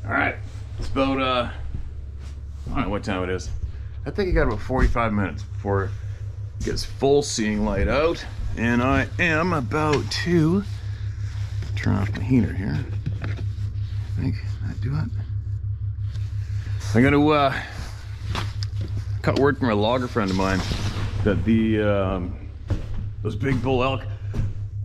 All right, it's about I don't know what time it is. I think I got about 45 minutes before it gets full seeing light out, and I am about to turn off the heater here. I think that do it. I'm gonna got word from a logger friend of mine that those big bull elk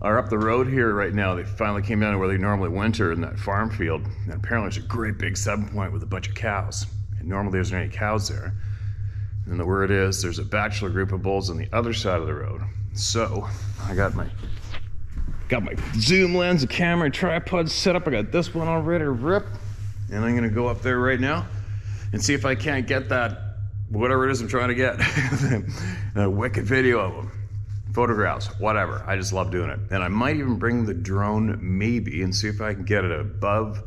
are up the road here right now. They finally came down to where they normally winter in that farm field. And apparently there's a great big 7-point with a bunch of cows. And normally there's not any cows there. And the word is there's a bachelor group of bulls on the other side of the road. So I got my zoom lens, a camera, and tripod set up. I got this one all ready to rip. And I'm gonna go up there right now and see if I can't get that, whatever it is I'm trying to get, a wicked video of them. Photographs, whatever. I just love doing it. And I might even bring the drone maybe and see if I can get an above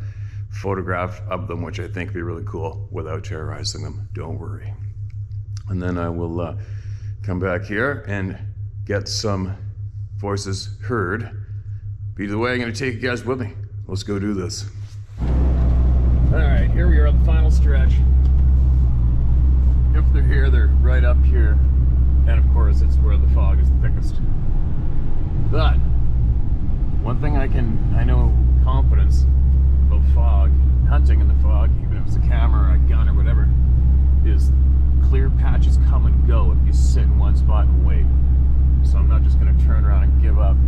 photograph of them, which I think would be really cool without terrorizing them. Don't worry. And then I will come back here and get some voices heard. But either way, I'm gonna take you guys with me. Let's go do this. All right, here we are on the final stretch. If they're here, they're right up here. And of course, it's where the fog is the thickest. But one thing I know confidence about fog, hunting in the fog, even if it's a camera or a gun or whatever, is clear patches come and go if you sit in one spot and wait. So I'm not just gonna turn around and give up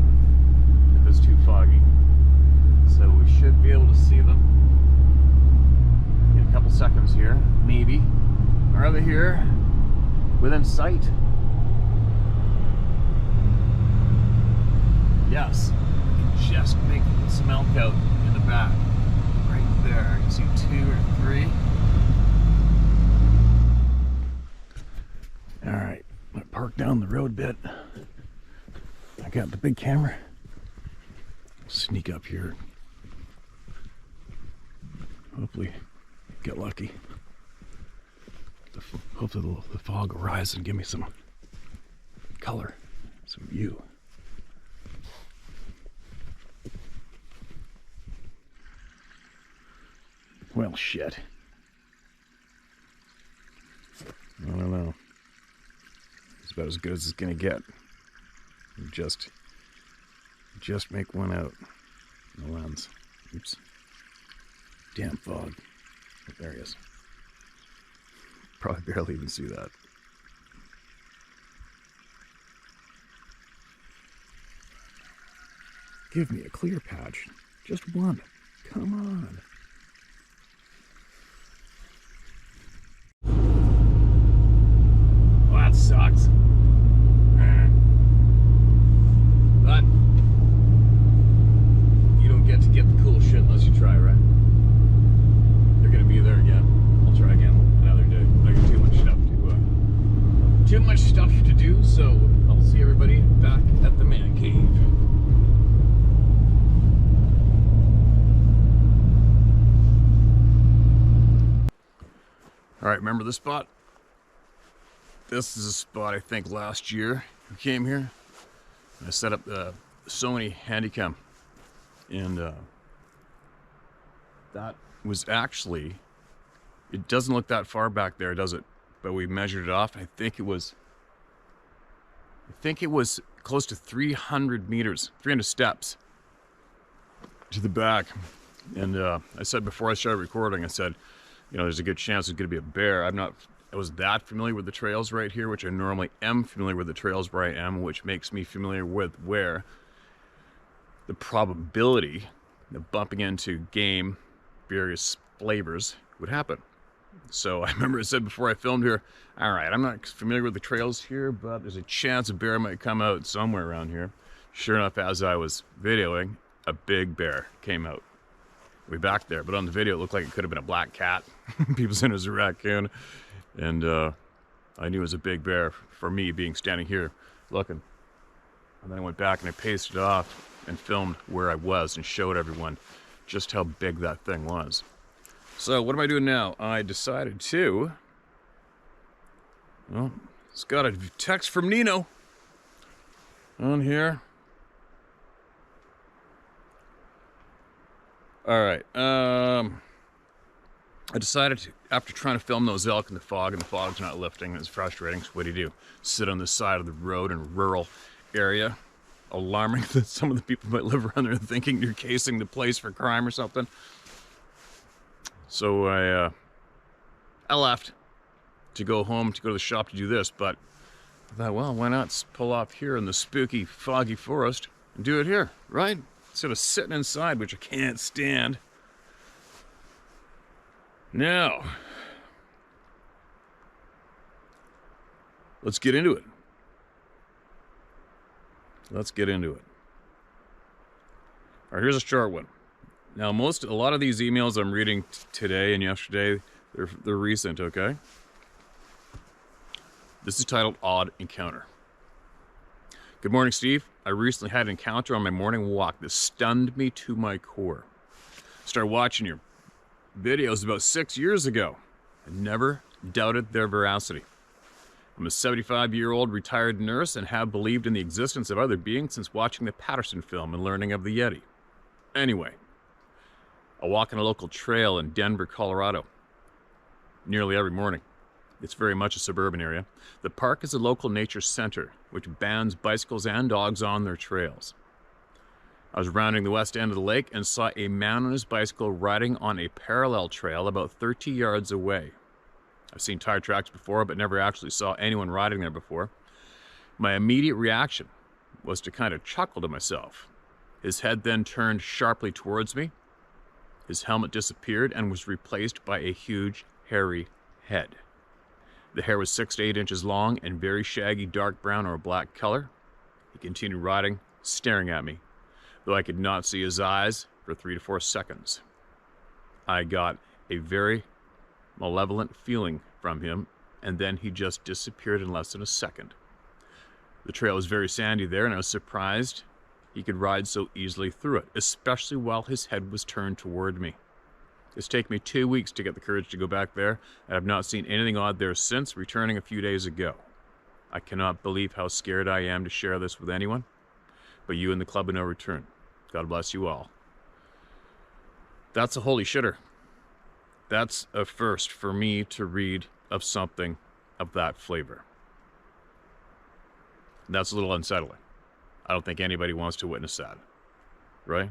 if it's too foggy. So we should be able to see them in a couple seconds here, maybe. Are they here? Within sight? Yes, I can just make some elk out in the back. Right there, you see 2 or 3. All right, I'm gonna park down the road a bit. I got the big camera. Sneak up here. Hopefully get lucky. Hopefully the fog will rise and give me some color, some view. Well, shit. I don't know. It's about as good as it's gonna get. Just make one out in the lens. Oops. Damn fog. Oh, there he is. Probably barely even see that. Give me a clear patch. Just one. Come on. Well, that sucks. But you don't get to get the cool shit unless you try, right? They're gonna be there again. I'll try again another day. I got too much stuff to do, so I'll see everybody back at the man cave. All right, remember this spot? This is a spot I think last year we came here. I set up the Sony Handycam, and that was actually, it doesn't look that far back there, does it? But we measured it off. I think it was close to 300 meters, 300 steps to the back. And I said before I started recording, I said, you know, there's a good chance there's gonna be a bear. I was that familiar with the trails right here, which I normally am familiar with the trails where I am, which makes me familiar with where the probability of bumping into game, various flavors would happen. So I remember I said before I filmed here, all right, I'm not familiar with the trails here, but there's a chance a bear might come out somewhere around here. Sure enough, as I was videoing, a big bear came out. Way back there, but on the video it looked like it could have been a black cat. People said it was a raccoon. And I knew it was a big bear for me being standing here looking. And then I went back and I pasted it off and filmed where I was and showed everyone just how big that thing was. So what am I doing now? I decided to, well, it's got a text from Nino on here. All right, I decided to, after trying to film those elk in the fog, and the fog's not lifting, it's frustrating, so what do? Sit on the side of the road in a rural area, alarming that some of the people might live around there thinking you're casing the place for crime or something. So I left to go home, to go to the shop to do this, but I thought, well, why not pull off here in the spooky, foggy forest and do it here, right? Instead of sitting inside, which I can't stand. Now, let's get into it. Let's get into it. All right, here's a short one. Now, a lot of these emails I'm reading today and yesterday, they're recent, okay? This is titled Odd Encounter. Good morning, Steve. I recently had an encounter on my morning walk that stunned me to my core. Started watching your videos about 6 years ago. I never doubted their veracity. I'm a 75-year-old retired nurse and have believed in the existence of other beings since watching the Patterson film and learning of the Yeti. Anyway, I walk on a local trail in Denver, Colorado, nearly every morning. It's very much a suburban area. The park is a local nature center, which bans bicycles and dogs on their trails. I was rounding the west end of the lake and saw a man on his bicycle riding on a parallel trail about 30 yards away. I've seen tire tracks before, but never actually saw anyone riding there before. My immediate reaction was to kind of chuckle to myself. His head then turned sharply towards me. His helmet disappeared and was replaced by a huge, hairy head. The hair was 6 to 8 inches long and very shaggy, dark brown or black color. He continued riding, staring at me, though I could not see his eyes for 3 to 4 seconds. I got a very malevolent feeling from him, and then he just disappeared in less than a second. The trail was very sandy there, and I was surprised he could ride so easily through it, especially while his head was turned toward me. It's taken me 2 weeks to get the courage to go back there, and I've not seen anything odd there since, returning a few days ago. I cannot believe how scared I am to share this with anyone, but you and the Club of No Return. God bless you all. That's a holy shitter. That's a first for me to read of something of that flavor. That's a little unsettling. I don't think anybody wants to witness that, right?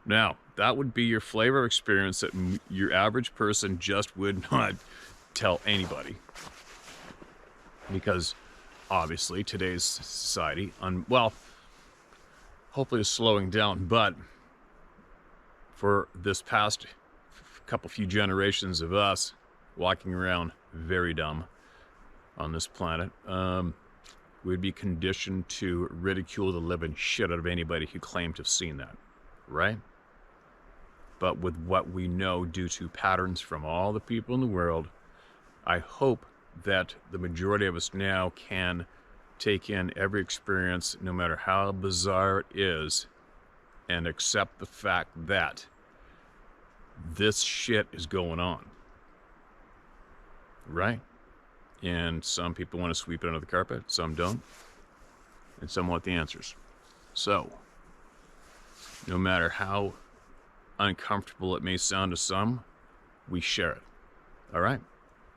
Now, that would be your flavor of experience that your average person just would not tell anybody. Because, obviously, today's society, hopefully is slowing down, but for this past few generations of us walking around very dumb on this planet, we'd be conditioned to ridicule the living shit out of anybody who claimed to have seen that, right? But with what we know due to patterns from all the people in the world, I hope that the majority of us now can take in every experience, no matter how bizarre it is, and accept the fact that this shit is going on, right? And some people want to sweep it under the carpet, some don't, and some want the answers. So, no matter how uncomfortable it may sound to some, we share it. All right?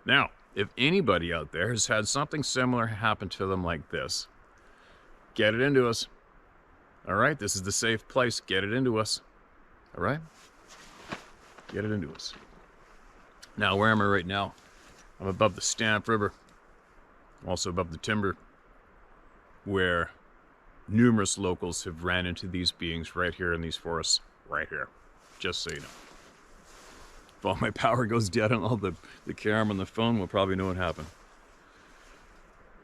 Now, if anybody out there has had something similar happen to them like this, get it into us. All right? This is the safe place. Get it into us. All right? Get it into us. Now, where am I right now? I'm above the Stamp River, also above the timber, where numerous locals have ran into these beings right here in these forests, right here. Just so you know. If all my power goes dead on all the camera and the phone, we'll probably know what happened.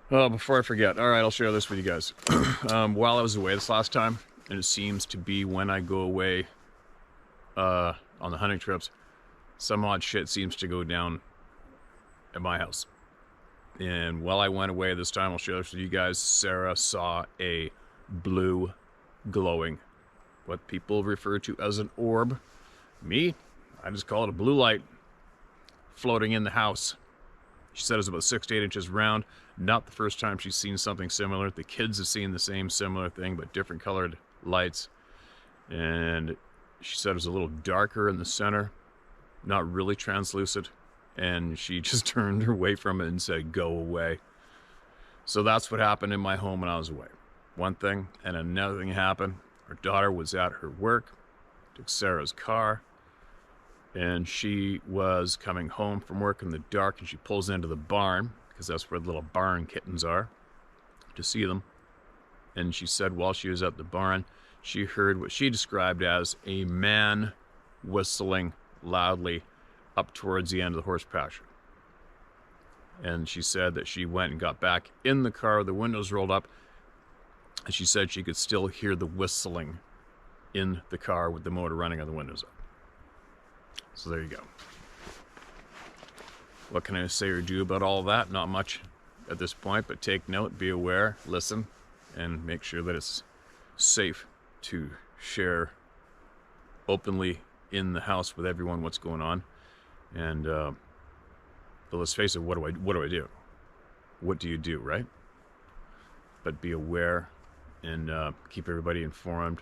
Oh, before I forget, all right, I'll share this with you guys. While I was away this last time, and it seems to be when I go away on the hunting trips, some odd shit seems to go down at my house. And while I went away this time, I'll share this with you guys. Sarah saw a blue glowing, what people refer to as an orb. Me, I just call it a blue light floating in the house. She said it was about 6 to 8 inches round. Not the first time she's seen something similar. The kids have seen the same similar thing, but different colored lights. And she said it was a little darker in the center, not really translucent, and she just turned away from it and said, "Go away." So that's what happened in my home when I was away. One thing and another thing happened. Her daughter was at her work, took Sarah's car, and she was coming home from work in the dark, and she pulls into the barn, because that's where the little barn kittens are, to see them. And she said while she was at the barn, she heard what she described as a man whistling loudly up towards the end of the horse pasture. And she said that she went and got back in the car, the windows rolled up, and she said she could still hear the whistling in the car with the motor running and the windows up. So there you go. What can I say or do about all that? Not much at this point, but take note, be aware, listen, and make sure that it's safe to share openly in the house with everyone what's going on. And but let's face it, what do I do? What do you do, right? But be aware and keep everybody informed.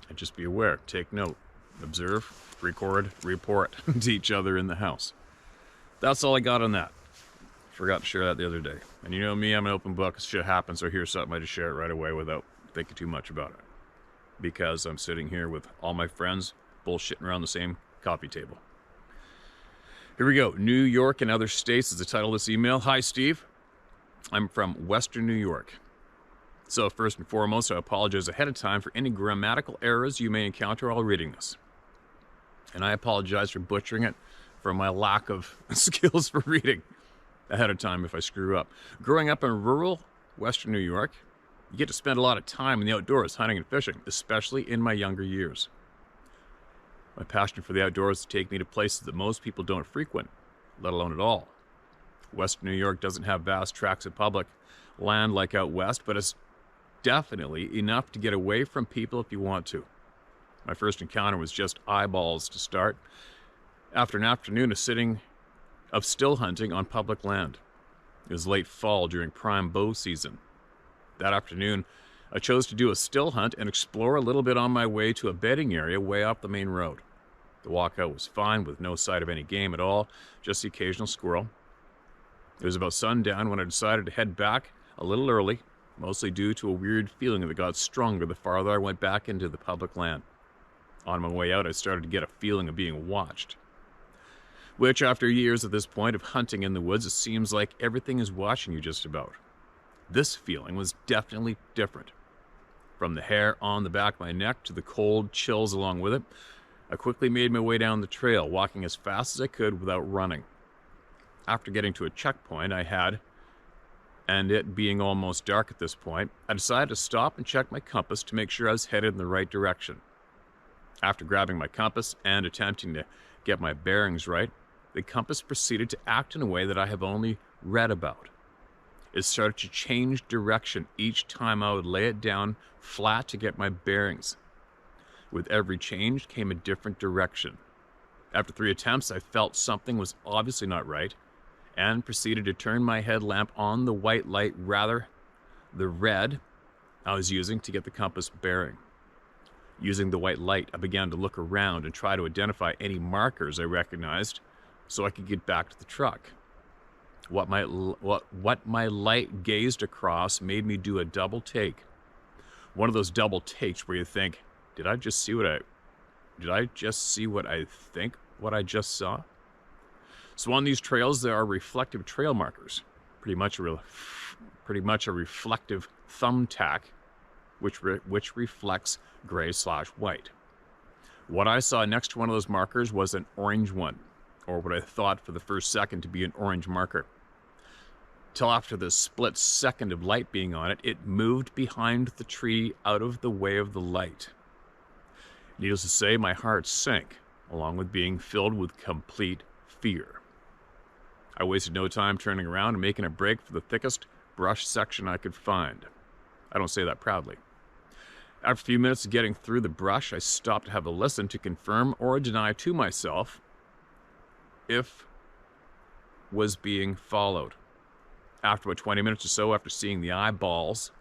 And just be aware, take note, observe, record, report to each other in the house. That's all I got on that. Forgot to share that the other day. And you know me, I'm an open book. If shit happens or hear something, I just share it right away without thinking too much about it. Because I'm sitting here with all my friends bullshitting around the same coffee table. Here we go. New York and other states is the title of this email. Hi, Steve. I'm from Western New York. So first and foremost, I apologize ahead of time for any grammatical errors you may encounter while reading this. And I apologize for butchering it, for my lack of skills for reading ahead of time if I screw up. Growing up in rural Western New York, you get to spend a lot of time in the outdoors hunting and fishing, especially in my younger years. My passion for the outdoors to take me to places that most people don't frequent, let alone at all. Western New York doesn't have vast tracts of public land like out west, but it's definitely enough to get away from people if you want to. My first encounter was just eyeballs to start, after an afternoon of still hunting on public land. It was late fall during prime bow season. That afternoon, I chose to do a still hunt and explore a little bit on my way to a bedding area way off the main road. The walkout was fine with no sight of any game at all, just the occasional squirrel. It was about sundown when I decided to head back a little early, mostly due to a weird feeling that got stronger the farther I went back into the public land. On my way out, I started to get a feeling of being watched. Which, after years at this point of hunting in the woods, it seems like everything is watching you just about. This feeling was definitely different. From the hair on the back of my neck to the cold chills along with it, I quickly made my way down the trail, walking as fast as I could without running. After getting to a checkpoint I had, and it being almost dark at this point, I decided to stop and check my compass to make sure I was headed in the right direction. After grabbing my compass and attempting to get my bearings right, the compass proceeded to act in a way that I have only read about. It started to change direction each time I would lay it down flat to get my bearings. With every change came a different direction. After 3 attempts, I felt something was obviously not right and proceeded to turn my headlamp on the white light, rather the red I was using to get the compass bearing. Using the white light, I began to look around and try to identify any markers I recognized so I could get back to the truck. What my light gazed across made me do a double take. One of those double takes where you think, did I just see what I think what I just saw? So on these trails, there are reflective trail markers, pretty much a reflective thumbtack, which reflects gray/white. What I saw next to one of those markers was an orange one, or what I thought for the first second to be an orange marker. Till after the split second of light being on it, it moved behind the tree out of the way of the light. Needless to say, my heart sank, along with being filled with complete fear. I wasted no time turning around and making a break for the thickest brush section I could find. I don't say that proudly. After a few minutes of getting through the brush, I stopped to have a listen to confirm or deny to myself if was being followed. After about 20 minutes or so, after seeing the eyeballs,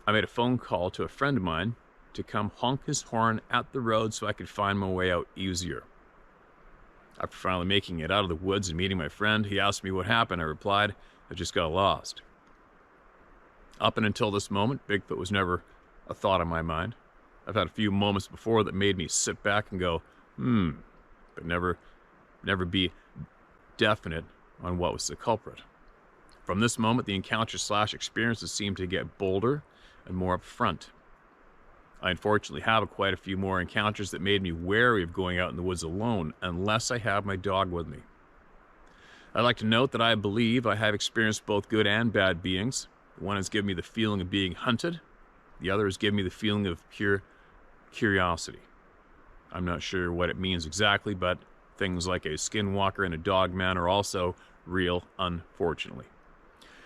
I made a phone call to a friend of mine to come honk his horn at the road so I could find my way out easier. After finally making it out of the woods and meeting my friend, he asked me what happened. I replied, I just got lost. Up and until this moment, Bigfoot was never a thought in my mind. I've had a few moments before that made me sit back and go, but never be definite on what was the culprit. From this moment, the encounter/experiences seemed to get bolder and more upfront. I unfortunately have quite a few more encounters that made me wary of going out in the woods alone unless I have my dog with me. I'd like to note that I believe I have experienced both good and bad beings. One has given me the feeling of being hunted. The other has given me the feeling of pure curiosity. I'm not sure what it means exactly, but things like a skinwalker and a dog man are also real, unfortunately.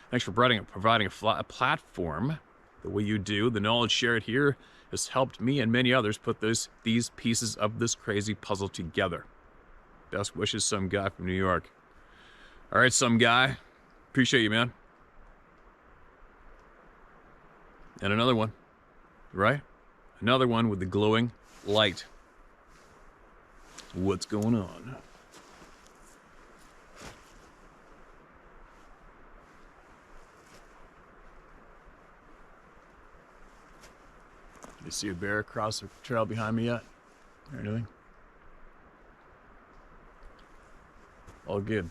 Thanks for providing a platform the way you do. The knowledge shared here has helped me and many others put these pieces of this crazy puzzle together. Best wishes, some guy from New York. All right, some guy. Appreciate you, man. And another one, right? Another one with the glowing light. What's going on? You see a bear across the trail behind me yet? Or anything? All good.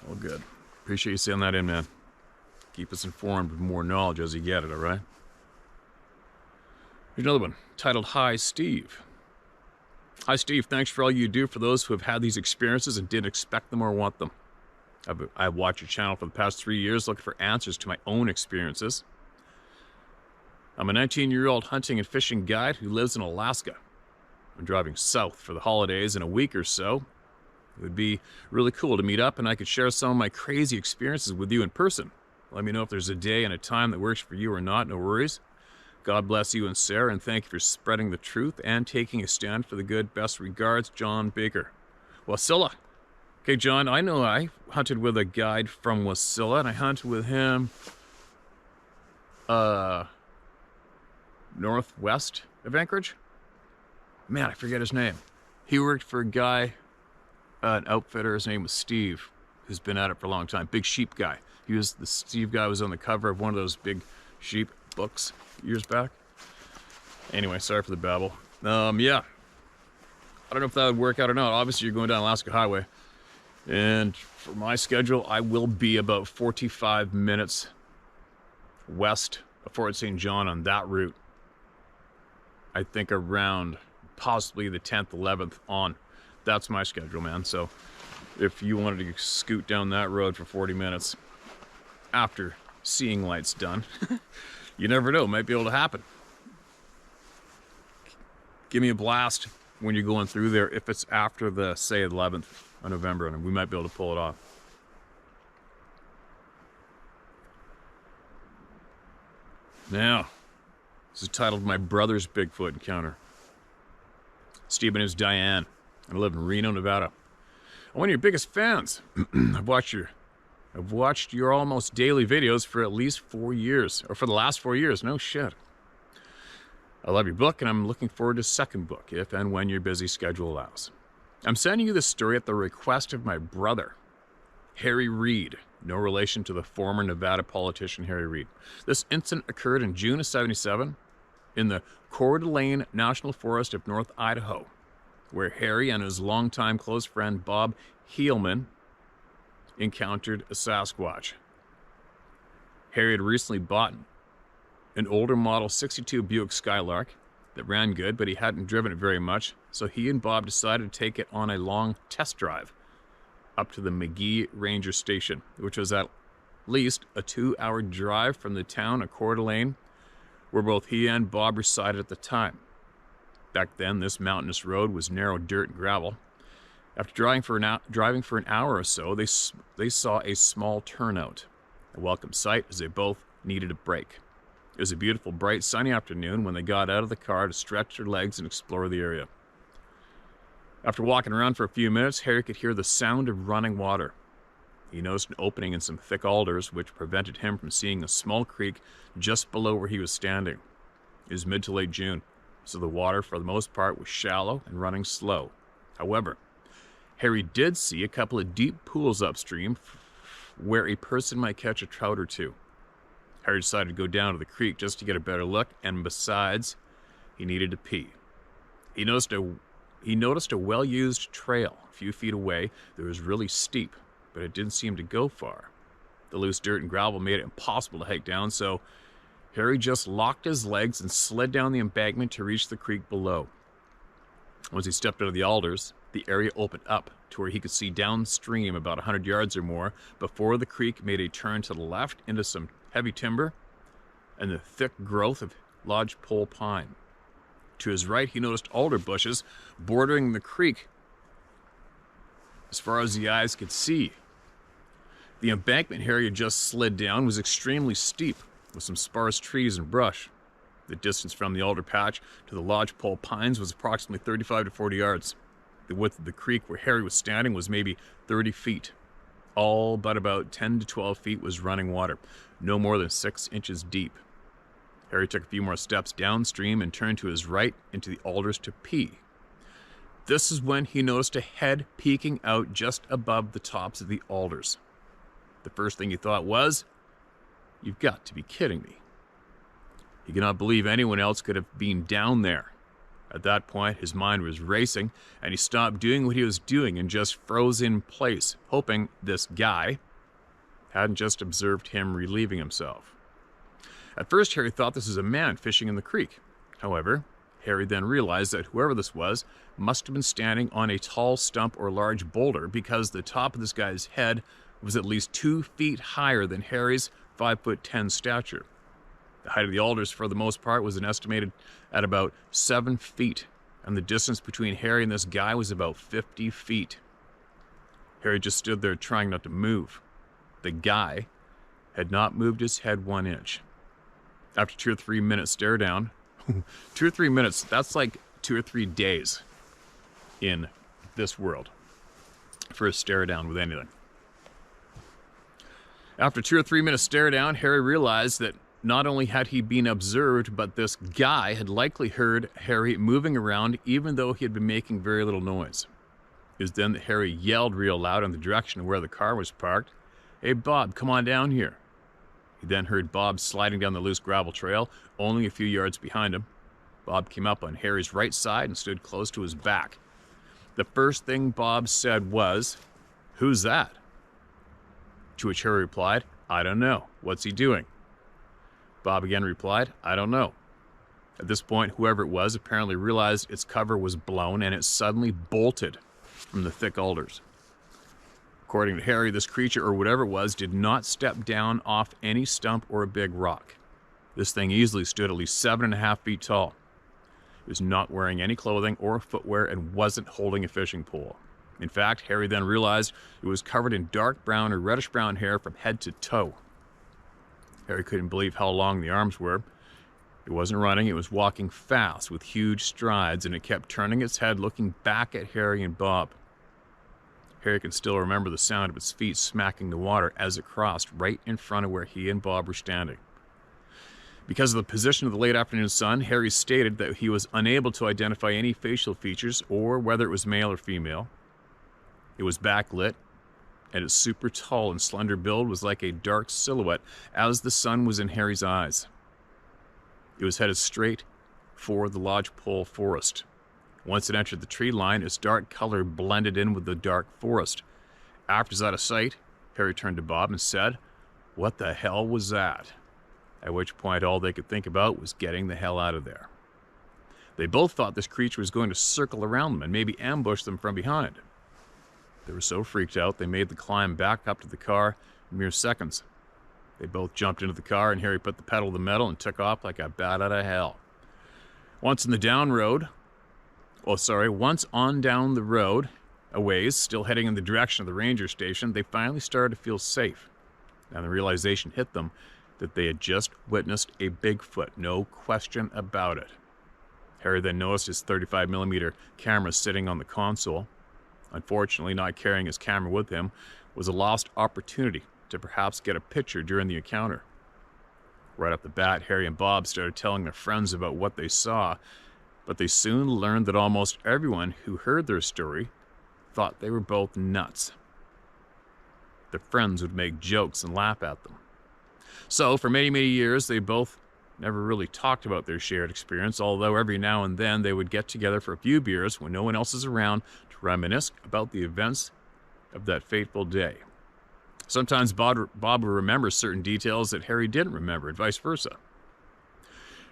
All good. Appreciate you sending that in, man. Keep us informed with more knowledge as you get it, all right? Here's another one, titled, Hi, Steve. Hi, Steve. Thanks for all you do for those who have had these experiences and didn't expect them or want them. I've watched your channel for the past 3 years looking for answers to my own experiences. I'm a 19-year-old hunting and fishing guide who lives in Alaska. I'm driving south for the holidays in a week or so. It would be really cool to meet up and I could share some of my crazy experiences with you in person. Let me know if there's a day and a time that works for you or not, no worries. God bless you and Sarah, and thank you for spreading the truth and taking a stand for the good. Best regards, John Baker. Wasilla. Okay, John, I know I hunted with a guide from Wasilla, and I hunted with him northwest of Anchorage. Man, I forget his name. He worked for a guy, an outfitter. His name was Steve, who's been at it for a long time. Big sheep guy. The Steve guy was on the cover of one of those big sheep books years back. Anyway, sorry for the babble. Yeah. I don't know if that would work out or not. Obviously, you're going down Alaska Highway. And for my schedule, I will be about 45 minutes west of Fort St. John on that route. I think around possibly the 10th, 11th on. That's my schedule, man. So if you wanted to scoot down that road for 40 minutes after seeing light's done, you never know, might be able to happen. Give me a blast when you're going through there if it's after the, say, 11th of November, and we might be able to pull it off. Now, this is titled My Brother's Bigfoot Encounter. Steve and his Diane. I live in Reno, Nevada. I'm one of your biggest fans. I've watched your almost daily videos for at least 4 years, or for the last 4 years. No shit. I love your book, and I'm looking forward to a second book, if and when your busy schedule allows. I'm sending you this story at the request of my brother, Harry Reid. No relation to the former Nevada politician Harry Reid. This incident occurred in June of '77 in the Coeur d'Alene National Forest of North Idaho, where Harry and his longtime close friend Bob Heelman encountered a Sasquatch. Harry had recently bought an older model 62 Buick Skylark that ran good, but he hadn't driven it very much, so he and Bob decided to take it on a long test drive up to the McGee Ranger Station, which was at least a 2-hour drive from the town of Coeur d'Alene, where both he and Bob resided at the time. Back then, this mountainous road was narrow dirt and gravel. After driving for an hour or so, they saw a small turnout, a welcome sight as they both needed a break. It was a beautiful, bright, sunny afternoon when they got out of the car to stretch their legs and explore the area. After walking around for a few minutes, Harry could hear the sound of running water. He noticed an opening in some thick alders, which prevented him from seeing a small creek just below where he was standing. It was mid to late June. so the water for the most part was shallow and running slow. However, Harry did see a couple of deep pools upstream where a person might catch a trout or two. Harry decided to go down to the creek just to get a better look, and besides, he needed to pee. He noticed a well-used trail a few feet away that was really steep, but it didn't seem to go far. The loose dirt and gravel made it impossible to hike down, so Harry just locked his legs and slid down the embankment to reach the creek below. Once he stepped out of the alders, the area opened up to where he could see downstream about 100 yards or more before the creek made a turn to the left into some heavy timber and the thick growth of lodgepole pine. To his right, he noticed alder bushes bordering the creek as far as the eyes could see. The embankment Harry had just slid down was extremely steep, with some sparse trees and brush. The distance from the alder patch to the lodgepole pines was approximately 35 to 40 yards. The width of the creek where Harry was standing was maybe 30 feet. All but about 10 to 12 feet was running water, no more than 6 inches deep. Harry took a few more steps downstream and turned to his right into the alders to pee. This is when he noticed a head peeking out just above the tops of the alders. The first thing he thought was, "You've got to be kidding me." He could not believe anyone else could have been down there. At that point, his mind was racing, and he stopped doing what he was doing and just froze in place, hoping this guy hadn't just observed him relieving himself. At first, Harry thought this was a man fishing in the creek. However, Harry then realized that whoever this was must have been standing on a tall stump or large boulder, because the top of this guy's head was at least 2 feet higher than Harry's 5'10" stature. The height of the alders, for the most part, was estimated at about 7 feet, and the distance between Harry and this guy was about 50 feet. Harry just stood there trying not to move. The guy had not moved his head 1 inch. After 2 or 3 minutes stare down, 2 or 3 minutes, that's like 2 or 3 days in this world for a stare down with anything. After 2 or 3 minutes stare down, Harry realized that not only had he been observed, but this guy had likely heard Harry moving around even though he had been making very little noise. It was then that Harry yelled real loud in the direction of where the car was parked, "Hey Bob, come on down here." He then heard Bob sliding down the loose gravel trail, only a few yards behind him. Bob came up on Harry's right side and stood close to his back. The first thing Bob said was, "Who's that?" To which Harry replied, "I don't know. What's he doing?" Bob again replied, "I don't know." At this point, whoever it was apparently realized its cover was blown, and it suddenly bolted from the thick alders. According to Harry, this creature, or whatever it was, did not step down off any stump or a big rock. This thing easily stood at least 7.5 feet tall. It was not wearing any clothing or footwear and wasn't holding a fishing pole. In fact, Harry then realized it was covered in dark brown or reddish brown hair from head to toe. Harry couldn't believe how long the arms were. It wasn't running, it was walking fast with huge strides, and it kept turning its head looking back at Harry and Bob. Harry could still remember the sound of its feet smacking the water as it crossed right in front of where he and Bob were standing. Because of the position of the late afternoon sun, Harry stated that he was unable to identify any facial features or whether it was male or female. It was backlit, and its super tall and slender build was like a dark silhouette as the sun was in Harry's eyes. It was headed straight for the lodgepole forest. Once it entered the tree line, its dark color blended in with the dark forest. After it was out of sight, Harry turned to Bob and said, "What the hell was that?" At which point all they could think about was getting the hell out of there. They both thought this creature was going to circle around them and maybe ambush them from behind. They were so freaked out they made the climb back up to the car in mere seconds. They both jumped into the car, and Harry put the pedal to the metal and took off like a bat out of hell. Once on down the road, a ways, still heading in the direction of the ranger station, they finally started to feel safe. And the realization hit them that they had just witnessed a Bigfoot, no question about it. Harry then noticed his 35mm camera sitting on the console. Unfortunately, not carrying his camera with him was a lost opportunity to perhaps get a picture during the encounter. Right off the bat, Harry and Bob started telling their friends about what they saw, But they soon learned that almost everyone who heard their story thought they were both nuts. Their friends would make jokes and laugh at them. So for many, many years, they both never really talked about their shared experience, although every now and then they would get together for a few beers when no one else is around to reminisce about the events of that fateful day. Sometimes Bob would remember certain details that Harry didn't remember, and vice versa.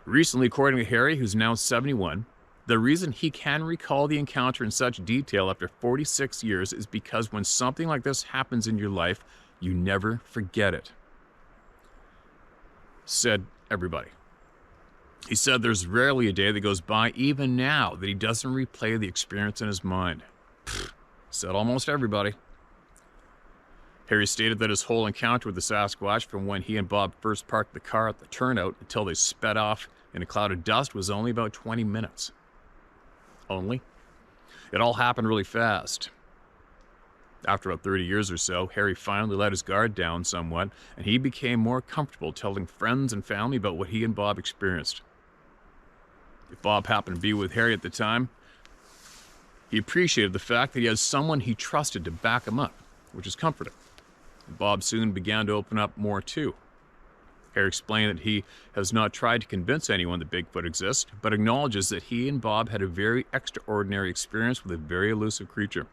Recently, according to Harry, who's now 71, the reason he can recall the encounter in such detail after 46 years is because when something like this happens in your life, you never forget it. Said everybody. He said there's rarely a day that goes by, even now, that he doesn't replay the experience in his mind. Said almost everybody. Harry stated that his whole encounter with the Sasquatch, from when he and Bob first parked the car at the turnout until they sped off in a cloud of dust, was only about 20 minutes. Only. It all happened really fast. After about 30 years or so, Harry finally let his guard down somewhat, and he became more comfortable telling friends and family about what he and Bob experienced. If Bob happened to be with Harry at the time, he appreciated the fact that he had someone he trusted to back him up, which is comforting. Bob soon began to open up more too. Harry explained that he has not tried to convince anyone that Bigfoot exists, but acknowledges that he and Bob had a very extraordinary experience with a very elusive creature.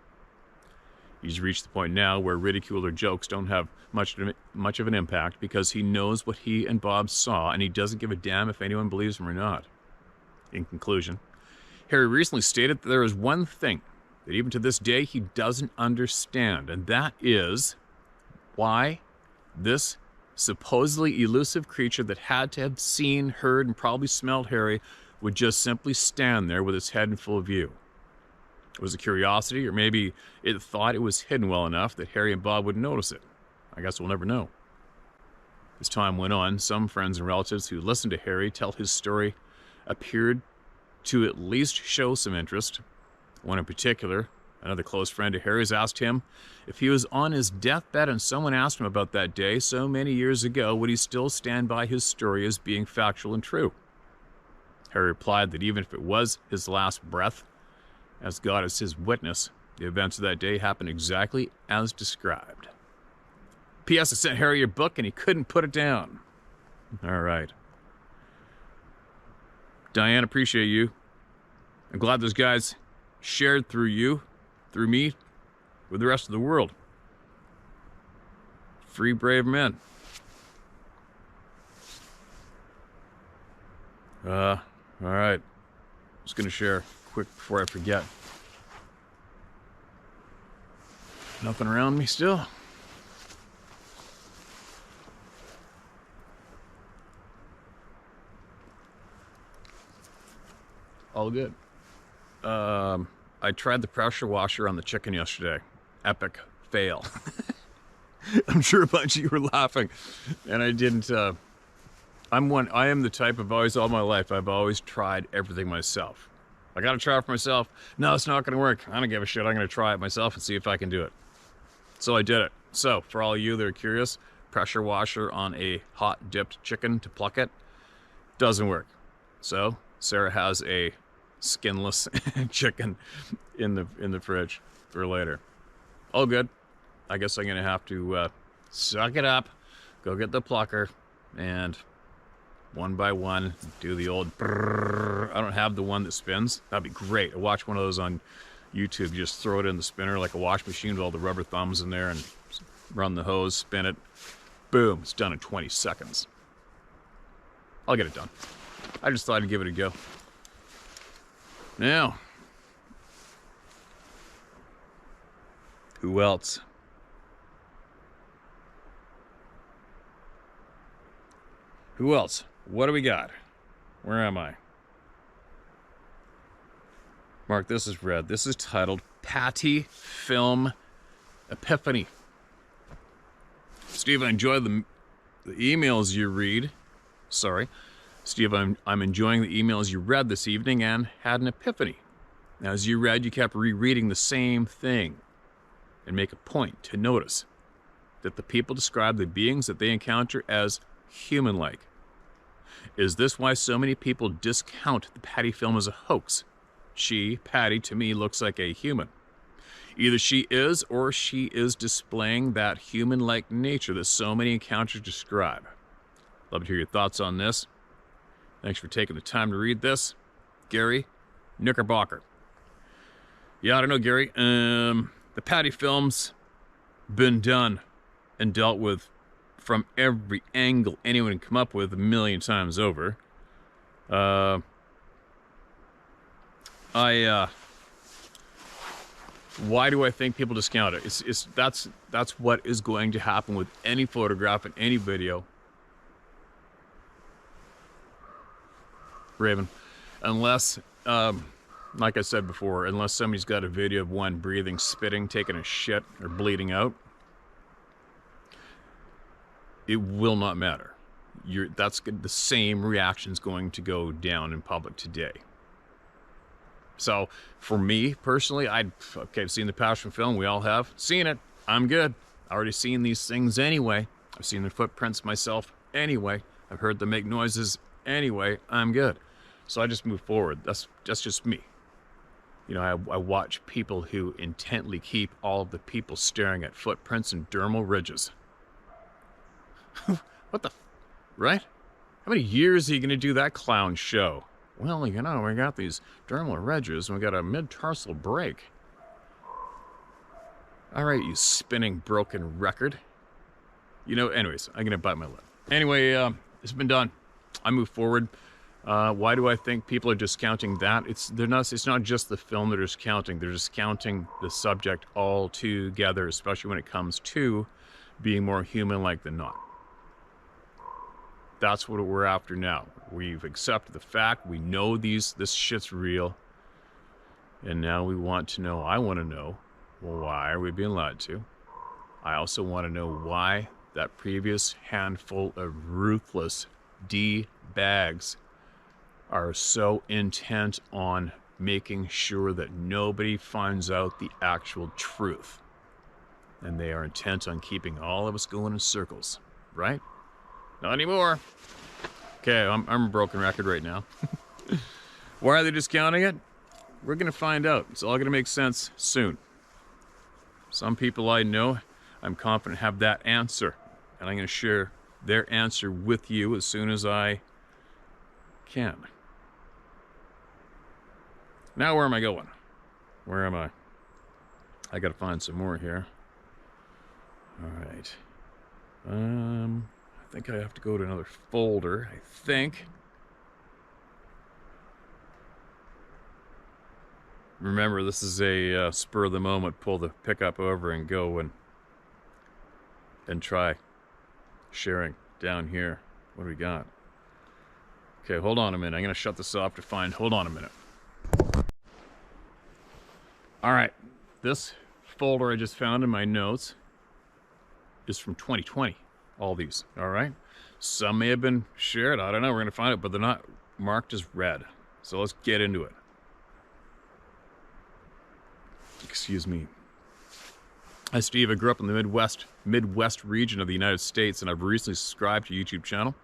He's reached the point now where ridicule or jokes don't have much of an impact because he knows what he and Bob saw, and he doesn't give a damn if anyone believes him or not. In conclusion, Harry recently stated that there is one thing that even to this day he doesn't understand, and that is why this supposedly elusive creature that had to have seen, heard, and probably smelled Harry would just simply stand there with its head in full view. It was a curiosity, or maybe it thought it was hidden well enough that Harry and Bob wouldn't notice it. I guess we'll never know. As time went on, some friends and relatives who listened to Harry tell his story appeared to at least show some interest. One in particular, another close friend of Harry's, asked him if he was on his deathbed and someone asked him about that day so many years ago, would he still stand by his story as being factual and true? Harry replied that even if it was his last breath, as God is his witness, the events of that day happened exactly as described. P.S. I sent Harry your book and he couldn't put it down. All right. Diane, appreciate you. I'm glad those guys shared through you, through me, with the rest of the world. Free brave men. All right. Just gonna share quick before I forget. Nothing around me still. All good. I tried the pressure washer on the chicken yesterday. Epic fail. I'm sure a bunch of you were laughing, and I didn't. I am the type of always all my life. I've always tried everything myself. I gotta try it for myself. No, it's not gonna work. I don't give a shit. I'm gonna try it myself and see if I can do it. So I did it. So for all of you that are curious, pressure washer on a hot dipped chicken to pluck it doesn't work. So Sarah has a skinless chicken in the fridge for later. All good. I guess I'm gonna have to suck it up, go get the plucker, and one by one do the old brrr. I don't have the one that spins. That'd be great. I watch one of those on YouTube. You just throw it in the spinner like a wash machine with all the rubber thumbs in there and run the hose, spin it. Boom, it's done in 20 seconds. I'll get it done. I just thought I'd give it a go. Now, who else? Who else? What do we got? Where am I? Mark, this is red. This is titled Patty Film Epiphany. Steve, I enjoy the emails you read. Sorry. Steve, I'm enjoying the emails you read this evening and had an epiphany. Now, as you read, you kept rereading the same thing and make a point to notice that the people describe the beings that they encounter as human-like. Is this why so many people discount the Patty film as a hoax? She, Patty, to me looks like a human. Either she is or she is displaying that human-like nature that so many encounters describe. Love to hear your thoughts on this. Thanks for taking the time to read this. Gary Knickerbocker. Yeah, I don't know, Gary. The Patty film's been done and dealt with from every angle anyone can come up with 1,000,000 times over. Why do I think people discount it? That's what is going to happen with any photograph and any video. Raven, unless, like I said before, unless somebody's got a video of one breathing, spitting, taking a shit, or bleeding out, it will not matter. That's the same reaction's going to go down in public today. So, for me, personally, I've seen the Passion film. We all have. Seen it. I'm good. I already seen these things anyway. I've seen the footprints myself anyway. I've heard them make noises anyway. I'm good. So I just move forward. That's just me. You know, I watch people who intently keep all of the people staring at footprints and dermal ridges. What the... Right? How many years are you going to do that clown show? Well, you know, we got these dermal ridges and we got a mid-tarsal break. All right, you spinning broken record. You know, anyways, I'm going to bite my lip. Anyway, it's been done. I move forward. Why do I think people are discounting that? It's not just the film they're discounting. They're discounting the subject altogether, especially when it comes to being more human-like than not. That's what we're after now. We've accepted the fact. We know this shit's real. And now we want to know, I want to know, well, why are we being lied to? I also want to know why that previous handful of ruthless D-bags are so intent on making sure that nobody finds out the actual truth. And they are intent on keeping all of us going in circles, right? Not anymore. Okay, I'm a broken record right now. Why are they discounting it? We're going to find out. It's all going to make sense soon. Some people I know, I'm confident, have that answer. And I'm going to share their answer with you as soon as I can. Now where am I going? Where am I? I got to find some more here. All right. I think I have to go to another folder, I think. Remember, this is a spur of the moment, pull the pickup over and go and try sharing down here. What do we got? Okay, hold on a minute. I'm going to shut this off to find, hold on a minute. All right, this folder I just found in my notes is from 2020. All these, all right? Some may have been shared, I don't know, we're gonna find it, but they're not marked as red. So let's get into it. Excuse me. Hi Steve, I grew up in the Midwest region of the United States, and I've recently subscribed to your YouTube channel.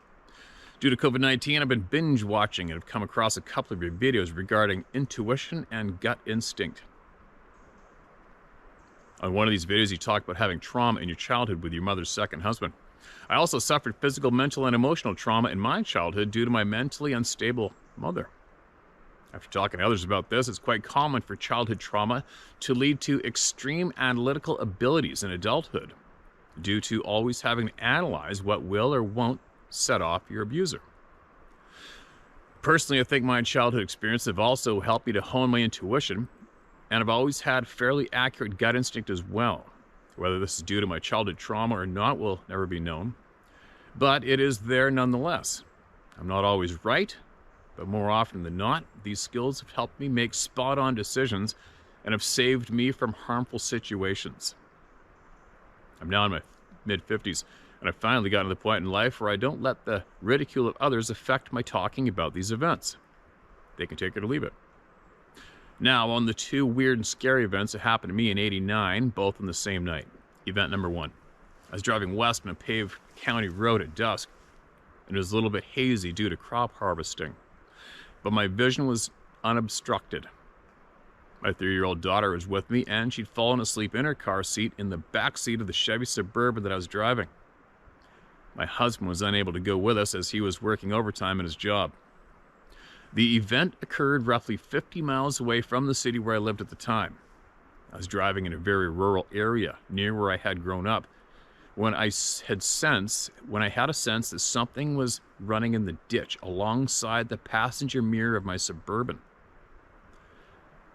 Due to COVID-19, I've been binge watching and have come across a couple of your videos regarding intuition and gut instinct. On one of these videos, you talked about having trauma in your childhood with your mother's second husband. I also suffered physical, mental, and emotional trauma in my childhood due to my mentally unstable mother. After talking to others about this, it's quite common for childhood trauma to lead to extreme analytical abilities in adulthood, due to always having to analyze what will or won't set off your abuser. Personally, I think my childhood experiences have also helped me to hone my intuition, and I've always had fairly accurate gut instinct as well. Whether this is due to my childhood trauma or not will never be known, but it is there nonetheless. I'm not always right, but more often than not, these skills have helped me make spot-on decisions and have saved me from harmful situations. I'm now in my mid-50s, and I've finally gotten to the point in life where I don't let the ridicule of others affect my talking about these events. They can take it or leave it. Now, on the two weird and scary events that happened to me in '89, both on the same night. Event number one. I was driving west on a paved county road at dusk. and it was a little bit hazy due to crop harvesting, but my vision was unobstructed. My 3-year-old daughter was with me, and she'd fallen asleep in her car seat in the back seat of the Chevy Suburban that I was driving. My husband was unable to go with us as he was working overtime in his job. The event occurred roughly 50 miles away from the city where I lived at the time. I was driving in a very rural area near where I had grown up when I had a sense that something was running in the ditch alongside the passenger mirror of my Suburban.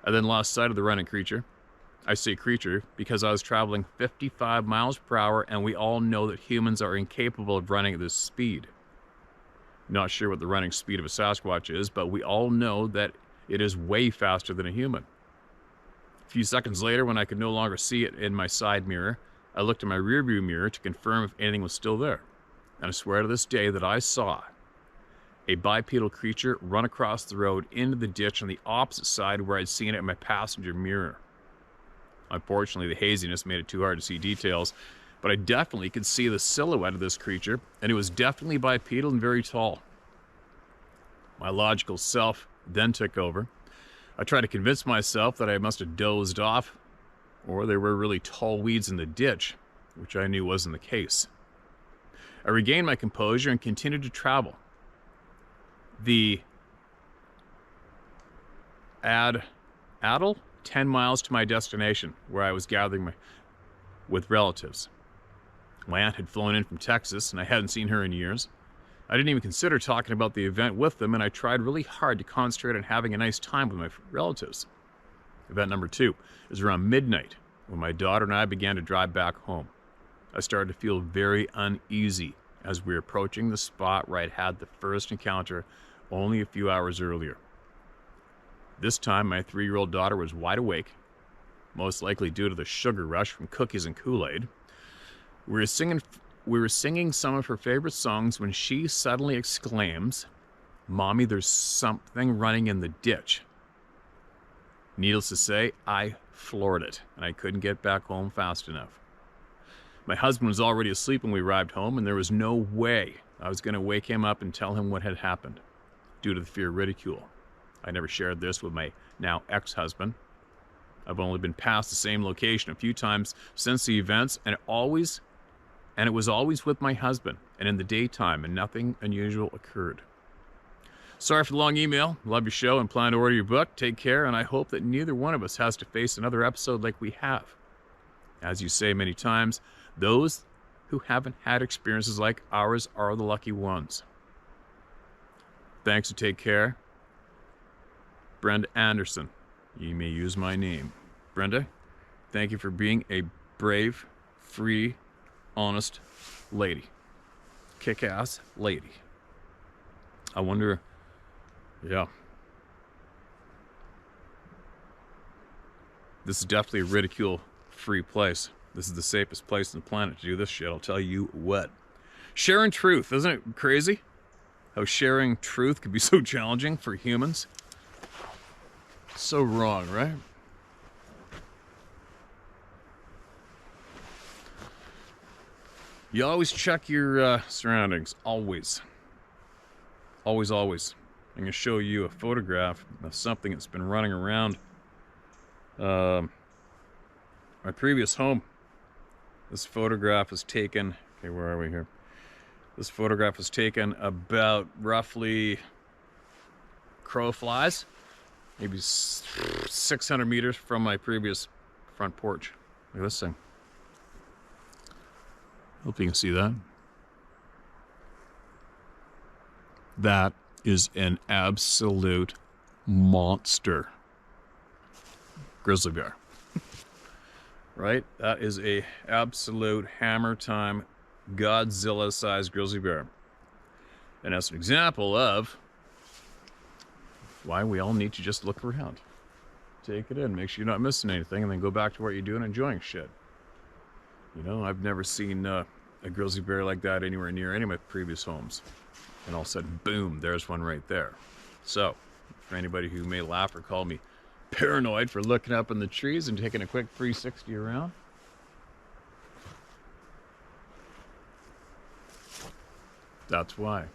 I then lost sight of the running creature. I say creature because I was traveling 55 miles per hour, and we all know that humans are incapable of running at this speed. Not sure what the running speed of a Sasquatch is, but we all know that it is way faster than a human. A few seconds later, when I could no longer see it in my side mirror, I looked in my rearview mirror to confirm if anything was still there. And I swear to this day that I saw a bipedal creature run across the road into the ditch on the opposite side where I'd seen it in my passenger mirror. Unfortunately, the haziness made it too hard to see details, but I definitely could see the silhouette of this creature, and it was definitely bipedal and very tall. My logical self then took over. I tried to convince myself that I must have dozed off, or there were really tall weeds in the ditch, which I knew wasn't the case. I regained my composure and continued to travel. The Adel 10 miles to my destination, where I was gathering with relatives. My aunt had flown in from Texas, and I hadn't seen her in years. I didn't even consider talking about the event with them, and I tried really hard to concentrate on having a nice time with my relatives. Event number 2 is around midnight, when my daughter and I began to drive back home. I started to feel very uneasy as we were approaching the spot where I'd had the first encounter only a few hours earlier. This time, my 3-year-old daughter was wide awake, most likely due to the sugar rush from cookies and Kool-Aid. We were singing some of her favorite songs when she suddenly exclaims, "Mommy, there's something running in the ditch." Needless to say, I floored it, and I couldn't get back home fast enough. My husband was already asleep when we arrived home, and there was no way I was going to wake him up and tell him what had happened, due to the fear of ridicule. I never shared this with my now ex-husband. I've only been past the same location a few times since the events, and it was always with my husband and in the daytime, and nothing unusual occurred. Sorry for the long email. Love your show and plan to order your book. Take care, and I hope that neither one of us has to face another episode like we have. As you say many times, those who haven't had experiences like ours are the lucky ones. Thanks, and take care. Brenda Anderson. You may use my name. Brenda, thank you for being a brave, free, honest lady. Kick-ass lady. I wonder, yeah. This is definitely a ridicule-free place. This is the safest place on the planet to do this shit, I'll tell you what. Sharing truth, isn't it crazy? How sharing truth could be so challenging for humans. So wrong, right? You always check your surroundings. Always. Always, always. I'm going to show you a photograph of something that's been running around my previous home. This photograph was taken... Okay, where are we here? This photograph was taken about roughly crow flies. Maybe 600 meters from my previous front porch. Look at this thing. Hope you can see that. That is an absolute monster grizzly bear. Right? That is a absolute hammer time Godzilla-sized grizzly bear. And that's an example of why we all need to just look around. Take it in, make sure you're not missing anything, and then go back to what you're doing, enjoying shit. You know, I've never seen a grizzly bear like that anywhere near any of my previous homes. And all of a sudden, boom, there's one right there. So, for anybody who may laugh or call me paranoid for looking up in the trees and taking a quick 360 around, that's why.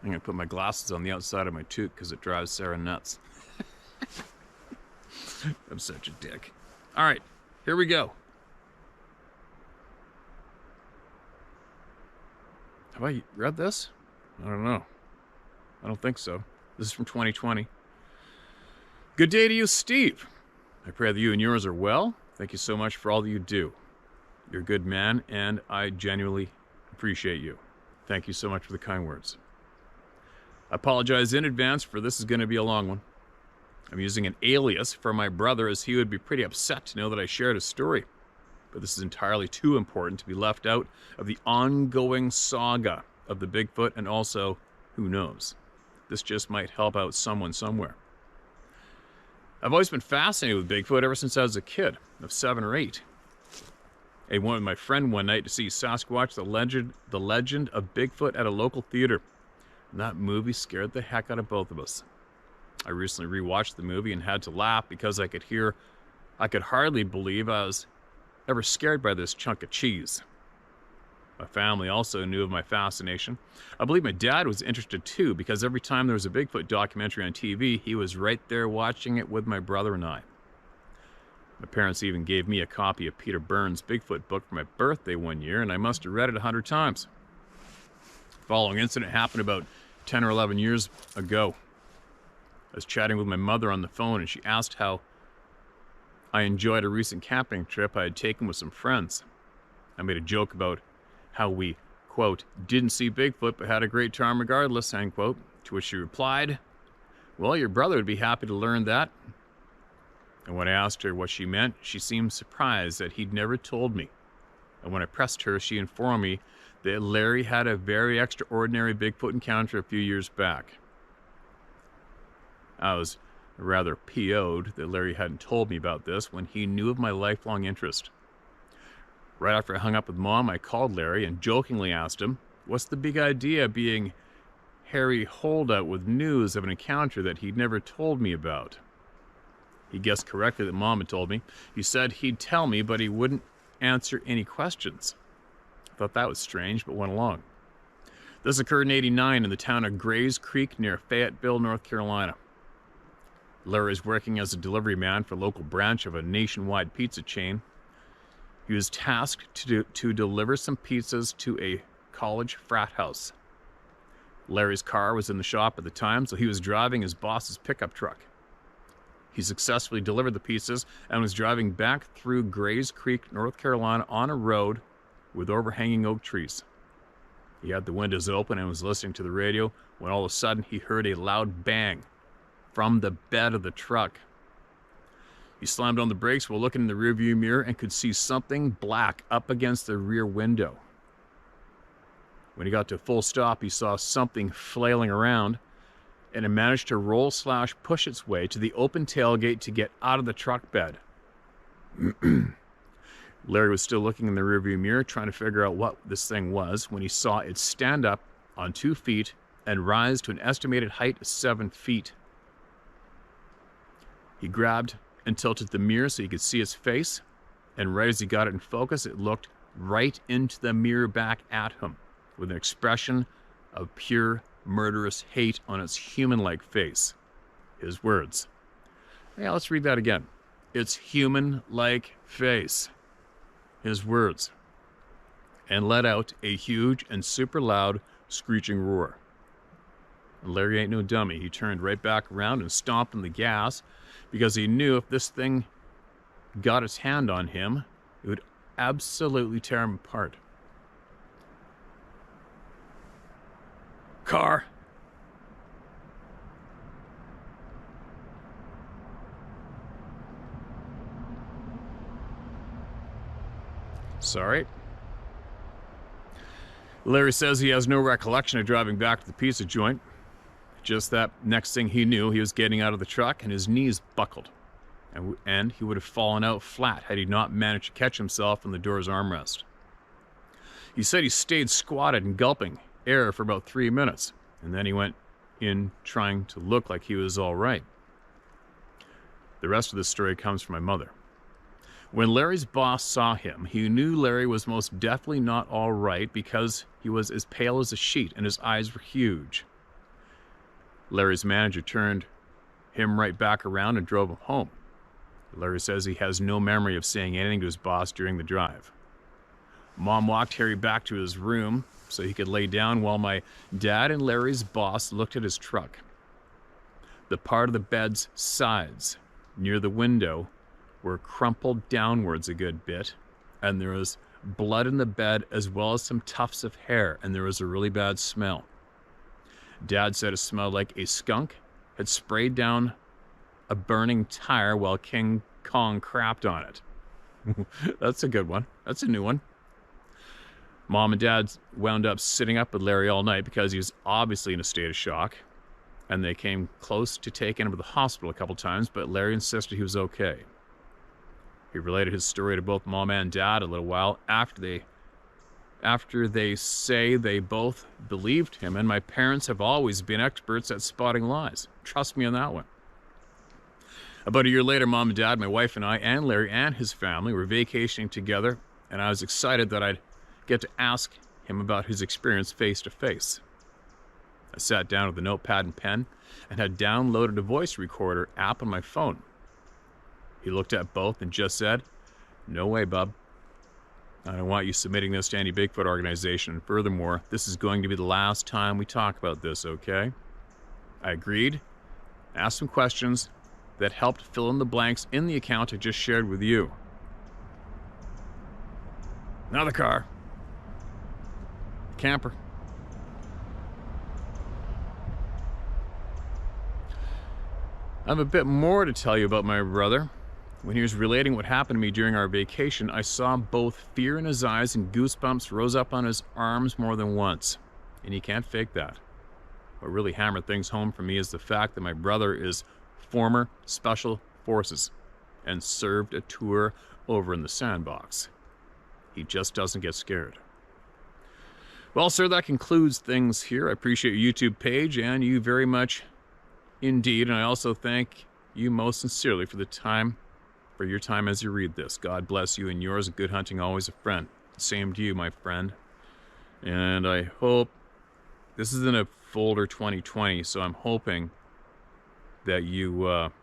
I'm going to put my glasses on the outside of my toque because it drives Sarah nuts. I'm such a dick. All right, here we go. Have I read this? I don't know. I don't think so. This is from 2020. Good day to you, Steve. I pray that you and yours are well. Thank you so much for all that you do. You're a good man, and I genuinely appreciate you. Thank you so much for the kind words. I apologize in advance for this is going to be a long one. I'm using an alias for my brother as he would be pretty upset to know that I shared his story. But this is entirely too important to be left out of the ongoing saga of the Bigfoot, and also, who knows, this just might help out someone somewhere. I've always been fascinated with Bigfoot ever since I was a kid, of 7 or 8. I went with my friend one night to see Sasquatch, the legend of Bigfoot at a local theater. And that movie scared the heck out of both of us. I recently rewatched the movie and had to laugh because I could hardly believe I was ever scared by this chunk of cheese. My family also knew of my fascination. I believe my dad was interested too, because every time there was a Bigfoot documentary on TV, he was right there watching it with my brother and I. My parents even gave me a copy of Peter Burns' Bigfoot book for my birthday one year, and I must have read it 100 times. The following incident happened about 10 or 11 years ago. I was chatting with my mother on the phone, and she asked how I enjoyed a recent camping trip I had taken with some friends. I made a joke about how we, quote, didn't see Bigfoot but had a great time regardless, end quote, to which she replied, well, your brother would be happy to learn that. And when I asked her what she meant, she seemed surprised that he'd never told me. And when I pressed her, she informed me that Larry had a very extraordinary Bigfoot encounter a few years back. I was rather PO'd that Larry hadn't told me about this when he knew of my lifelong interest. Right after I hung up with Mom, I called Larry and jokingly asked him, what's the big idea being Harry holdout with news of an encounter that he'd never told me about? He guessed correctly that Mom had told me. He said he'd tell me, but he wouldn't answer any questions. I thought that was strange, but went along. This occurred in '89 in the town of Grays Creek near Fayetteville, North Carolina. Larry is working as a delivery man for a local branch of a nationwide pizza chain. He was tasked to deliver some pizzas to a college frat house. Larry's car was in the shop at the time, so he was driving his boss's pickup truck. He successfully delivered the pizzas and was driving back through Grays Creek, North Carolina on a road with overhanging oak trees. He had the windows open and was listening to the radio when all of a sudden he heard a loud bang from the bed of the truck. He slammed on the brakes while looking in the rearview mirror and could see something black up against the rear window. When he got to a full stop, he saw something flailing around, and it managed to roll/push its way to the open tailgate to get out of the truck bed. Larry was still looking in the rearview mirror, trying to figure out what this thing was, when he saw it stand up on 2 feet and rise to an estimated height of 7 feet. He grabbed and tilted the mirror so he could see its face, and right as he got it in focus, it looked right into the mirror back at him, with an expression of pure, murderous hate on its human-like face. His words. Yeah, let's read that again. Its human-like face. His words. And let out a huge and super loud screeching roar. Larry ain't no dummy. He turned right back around and stomped on the gas because he knew if this thing got its hand on him, it would absolutely tear him apart. Car. Sorry. Larry says he has no recollection of driving back to the pizza joint. Just that next thing he knew, he was getting out of the truck and his knees buckled. And he would have fallen out flat had he not managed to catch himself in the door's armrest. He said he stayed squatted and gulping air for about 3 minutes, and then he went in trying to look like he was all right. The rest of the story comes from my mother. When Larry's boss saw him, he knew Larry was most definitely not all right because he was as pale as a sheet and his eyes were huge. Larry's manager turned him right back around and drove him home. Larry says he has no memory of saying anything to his boss during the drive. Mom walked Harry back to his room so he could lay down while my dad and Larry's boss looked at his truck. The part of the bed's sides near the window were crumpled downwards a good bit, and there was blood in the bed as well as some tufts of hair, and there was a really bad smell. Dad said it smelled like a skunk had sprayed down a burning tire while King Kong crapped on it. That's a good one. That's a new one. Mom and Dad wound up sitting up with Larry all night because he was obviously in a state of shock, and they came close to taking him to the hospital a couple times, but Larry insisted he was okay. He related his story to both Mom and Dad a little while after they say they both believed him, and my parents have always been experts at spotting lies. Trust me on that one. About a year later, Mom and Dad, my wife and I, and Larry and his family were vacationing together, and I was excited that I'd get to ask him about his experience face to face. I sat down with a notepad and pen and had downloaded a voice recorder app on my phone. He looked at both and just said, "No way, bub. I don't want you submitting this to any Bigfoot organization, and furthermore, this is going to be the last time we talk about this, okay?" I agreed, asked some questions that helped fill in the blanks in the account I just shared with you. Now the car. Camper. I have a bit more to tell you about my brother. When he was relating what happened to me during our vacation, I saw both fear in his eyes and goosebumps rose up on his arms more than once. And you can't fake that. What really hammered things home for me is the fact that my brother is former Special Forces and served a tour over in the sandbox. He just doesn't get scared. Well, sir, that concludes things here. I appreciate your YouTube page and you very much indeed. And I also thank you most sincerely for your time as you read this. God bless you and yours. Good hunting, always a friend. Same to you, my friend. And I hope this is in a folder 2020, so I'm hoping that you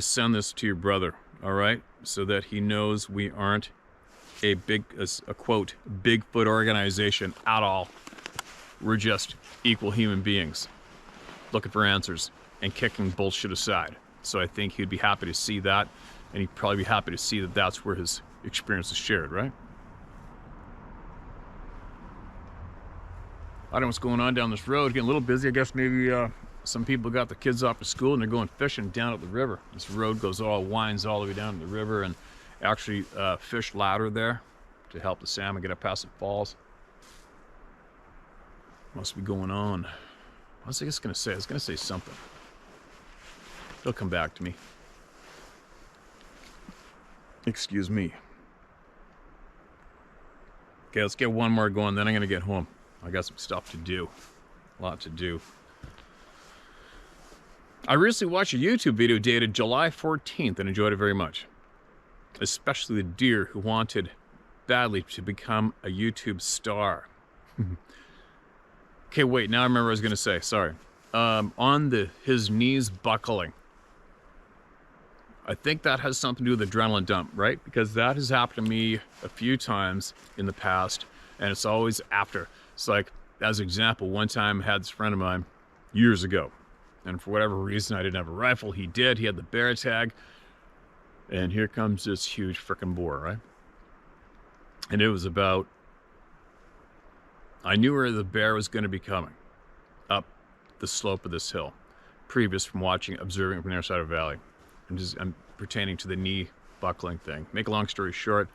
send this to your brother, all right, so that he knows we aren't a quote Bigfoot organization at all. We're just equal human beings looking for answers and kicking bullshit aside. So I think he'd be happy to see that, and he'd probably be happy to see that that's where his experience is shared, right? I don't know what's going on down this road. Getting a little busy. I guess maybe some people got the kids off to school and they're going fishing down at the river. This road winds all the way down to the river, and actually fish ladder there to help the salmon get up past the falls. Must be going on. What was I just going to say? I was going to say something. It'll come back to me. Excuse me. Okay, let's get one more going, then I'm going to get home. I got some stuff to do. A lot to do. I recently watched a YouTube video dated July 14th and enjoyed it very much. Especially the deer who wanted badly to become a YouTube star. Okay, wait, now I remember what I was going to say. Sorry. On his knees buckling. I think that has something to do with adrenaline dump, right? Because that has happened to me a few times in the past, and it's always after. It's like, as an example, one time I had this friend of mine years ago, and for whatever reason I didn't have a rifle. He did. He had the bear tag, and here comes this huge frickin' boar, right? And it was about, I knew where the bear was going to be coming, up the slope of this hill, previous from observing from the other side of the valley. I'm pertaining to the knee buckling thing. Make a long story short,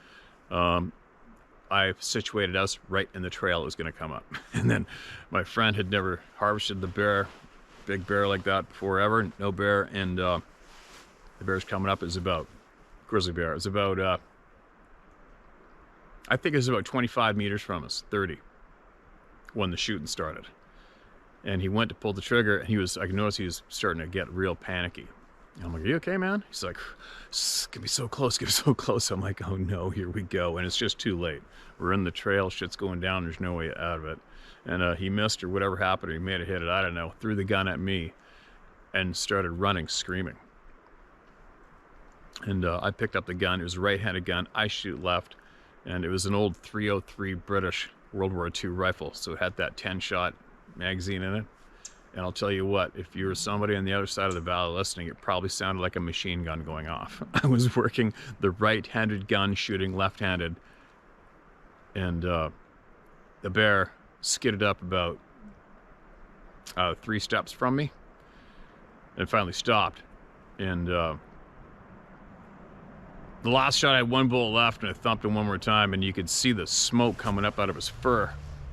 I situated us right in the trail it was going to come up. And then my friend had never harvested the bear, big bear like that before ever, no bear, and the bear's coming up is about, grizzly bear, it's about, I think it was about 25 meters from us, 30, when the shooting started. And he went to pull the trigger, and I could notice he was starting to get real panicky. And I'm like, "Are you okay, man?" He's like, "Get me so close, get me so close." I'm like, "Oh no, here we go." And it's just too late. We're in the trail, shit's going down, there's no way out of it. And he missed or whatever happened. He may have hit it, I don't know. Threw the gun at me and started running, screaming. And I picked up the gun. It was a right-handed gun. I shoot left. And it was an old .303 British World War II rifle. So it had that 10-shot magazine in it. And I'll tell you what, if you were somebody on the other side of the valley listening, it probably sounded like a machine gun going off. I was working the right-handed gun, shooting left-handed. And the bear skidded up about 3 steps from me and finally stopped. And the last shot, I had 1 bullet left, and I thumped him 1 more time, and you could see the smoke coming up out of his fur.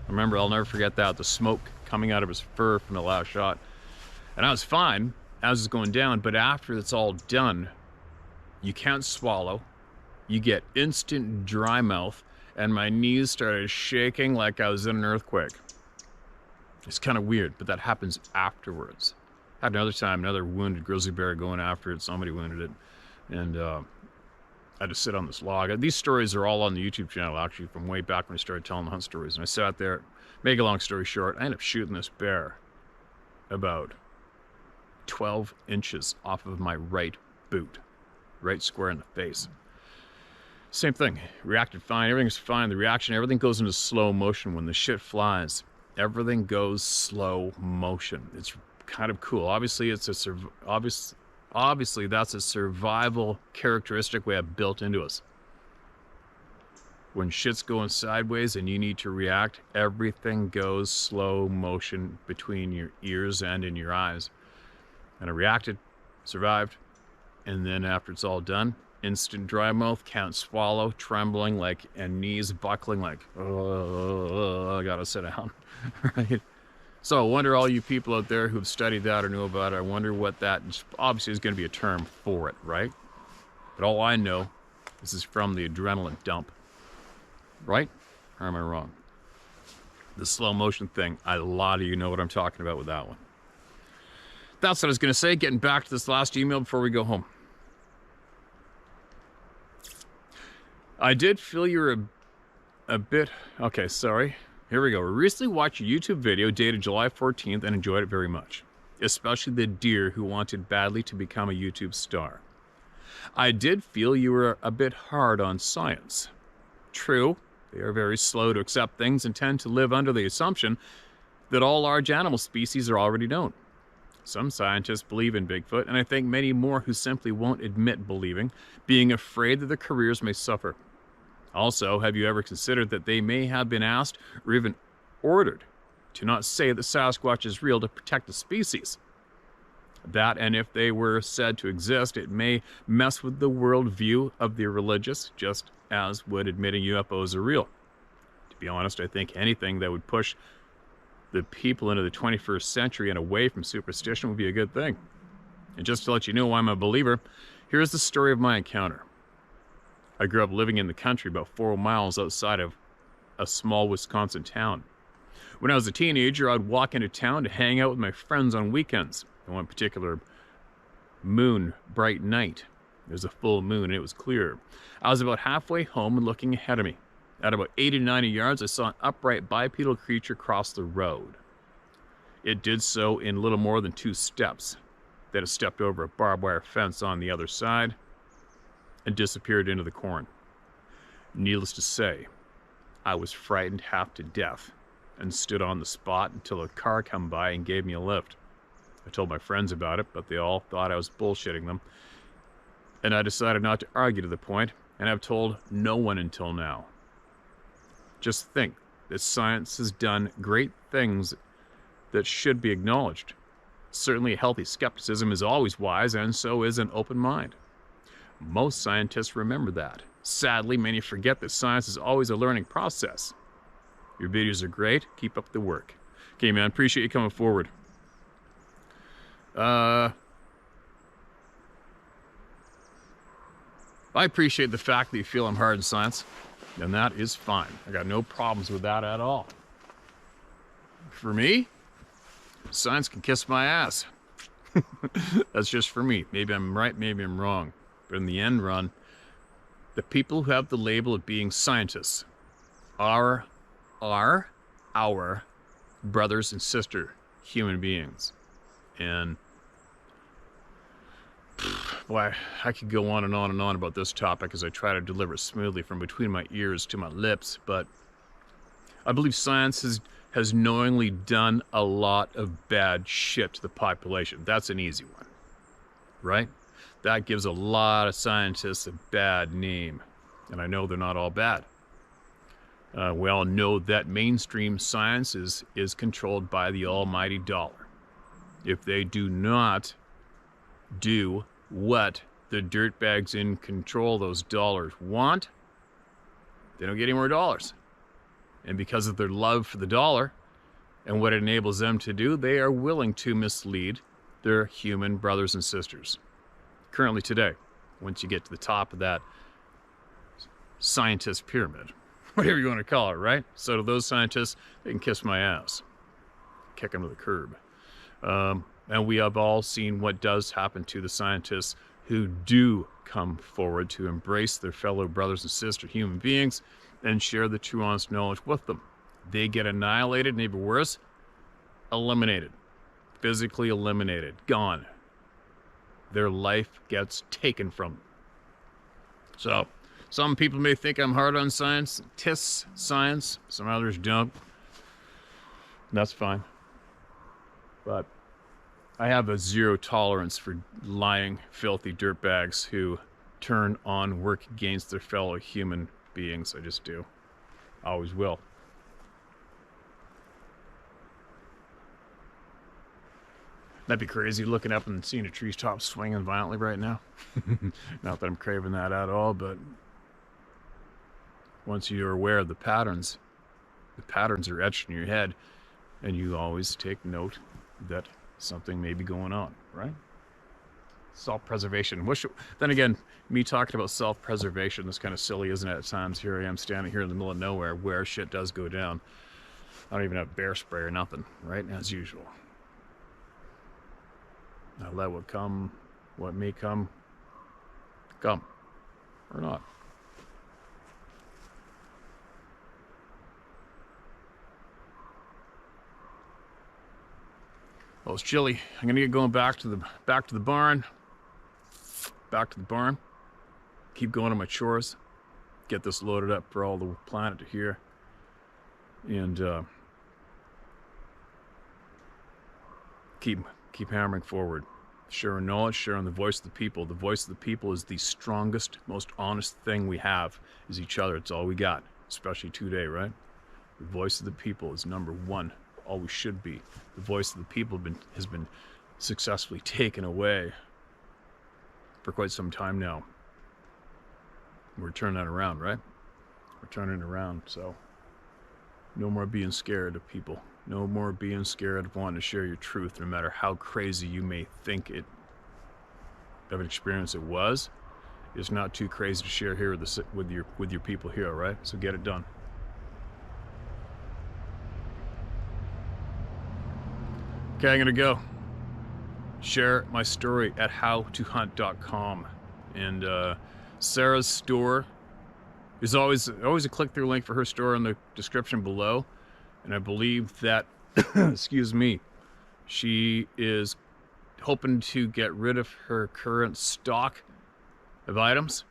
Remember, I'll never forget that, the smoke coming out of his fur from the last shot. And I was fine as it's going down, but after it's all done, you can't swallow. You get instant dry mouth, and my knees started shaking like I was in an earthquake. It's kind of weird, but that happens afterwards. I had another time, another wounded grizzly bear going after it. Somebody wounded it, and I had to sit on this log. These stories are all on the YouTube channel, actually, from way back when I started telling the hunt stories. And I sat there, make a long story short, I ended up shooting this bear about 12 inches off of my right boot, right square in the face. Same thing, reacted fine, everything's fine. The reaction, everything goes into slow motion when the shit flies. Everything goes slow motion. It's kind of cool. Obviously, obviously that's a survival characteristic we have built into us. When shit's going sideways and you need to react, everything goes slow motion between your ears and in your eyes. And I reacted, survived, and then after it's all done, instant dry mouth, can't swallow, trembling like, and knees buckling like, oh, I gotta sit down, right? So I wonder, all you people out there who've studied that or know about it, I wonder what that, obviously is going to be a term for it, right? But all I know, this is from the adrenaline dump, right? Or am I wrong? The slow motion thing, a lot of you know what I'm talking about with that one. That's what I was going to say, getting back to this last email before we go home. I did feel you were a bit, okay, sorry. Here we go. We recently watched a YouTube video dated July 14th and enjoyed it very much, especially the deer who wanted badly to become a YouTube star. I did feel you were a bit hard on science. True, they are very slow to accept things and tend to live under the assumption that all large animal species are already known. Some scientists believe in Bigfoot, and I think many more who simply won't admit believing, being afraid that their careers may suffer. Also, have you ever considered that they may have been asked or even ordered to not say that Sasquatch is real to protect the species? That, and if they were said to exist, it may mess with the worldview of the religious, just as would admitting UFOs are real. To be honest, I think anything that would push the people into the 21st century and away from superstition would be a good thing. And just to let you know why I'm a believer, here's the story of my encounter. I grew up living in the country about 4 miles outside of a small Wisconsin town. When I was a teenager, I'd walk into town to hang out with my friends on weekends. On one particular bright night, there was a full moon and it was clear. I was about halfway home and looking ahead of me. At about 80 to 90 yards, I saw an upright bipedal creature cross the road. It did so in little more than 2 steps. Then it stepped over a barbed wire fence on the other side and disappeared into the corn. Needless to say, I was frightened half to death and stood on the spot until a car came by and gave me a lift. I told my friends about it, but they all thought I was bullshitting them, and I decided not to argue to the point, and I've told no one until now. Just think that science has done great things that should be acknowledged. Certainly a healthy skepticism is always wise, and so is an open mind. Most scientists remember that. Sadly, many forget that science is always a learning process. Your videos are great. Keep up the work. Okay, man, appreciate you coming forward. I appreciate the fact that you feel I'm hard in science, and that is fine. I got no problems with that at all. For me, science can kiss my ass. That's just for me. Maybe I'm right, maybe I'm wrong. But in the end run, the people who have the label of being scientists are our brothers and sister human beings. And boy, I could go on and on and on about this topic as I try to deliver it smoothly from between my ears to my lips, but I believe science has knowingly done a lot of bad shit to the population. That's an easy one, right? That gives a lot of scientists a bad name, and I know they're not all bad. We all know that mainstream science is controlled by the almighty dollar. If they do not do what the dirtbags in control those dollars want, they don't get any more dollars. And because of their love for the dollar and what it enables them to do, they are willing to mislead their human brothers and sisters. Currently today, once you get to the top of that scientist pyramid, whatever you want to call it, right? So to those scientists, they can kiss my ass. Kick them to the curb. And we have all seen what does happen to the scientists who do come forward to embrace their fellow brothers and sisters, human beings, and share the true honest knowledge with them. They get annihilated, and even worse, eliminated. Physically eliminated. Gone. Their life gets taken from them. So, some people may think I'm hard on science, science. Some others don't. That's fine. But I have a zero tolerance for lying, filthy dirtbags who turn on, work against their fellow human beings. I just do. Always will. That'd be crazy looking up and seeing a tree top swinging violently right now. Not that I'm craving that at all, but once you're aware of the patterns are etched in your head, and you always take note that something may be going on, right? Self-preservation. Then again, me talking about self-preservation is kind of silly, isn't it? At times, here I am standing here in the middle of nowhere where shit does go down. I don't even have bear spray or nothing, right? As usual. I let what may come, or not. Well, it's chilly. I'm gonna get going back to the barn. Back to the barn. Keep going on my chores. Get this loaded up for all the planet to hear. And keep hammering forward. Sharing knowledge, sharing the voice of the people. The voice of the people is the strongest, most honest thing we have, is each other. It's all we got, especially today, right? The voice of the people is number one. Always should be. The voice of the people has been successfully taken away for quite some time now. We're turning that around, right? We're turning it around, so no more being scared of people. No more being scared of wanting to share your truth, no matter how crazy you may think it of an experience it was. It's not too crazy to share here with your people here, right? So get it done. Okay, I'm gonna go share my story at howtohunt.com, and Sarah's store is always a click-through link for her store in the description below, and I believe that excuse me, she is hoping to get rid of her current stock of items.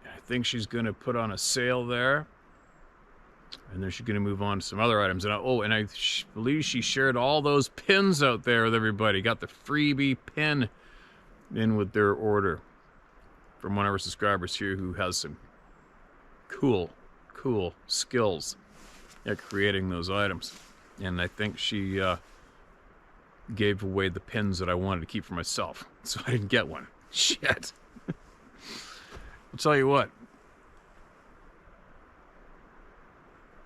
I think she's gonna put on a sale there. And then she's going to move on to some other items. And I believe she shared all those pins out there with everybody. Got the freebie pin in with their order from one of our subscribers here who has some cool skills at creating those items. And I think she gave away the pins that I wanted to keep for myself. So I didn't get one. Shit. I'll tell you what.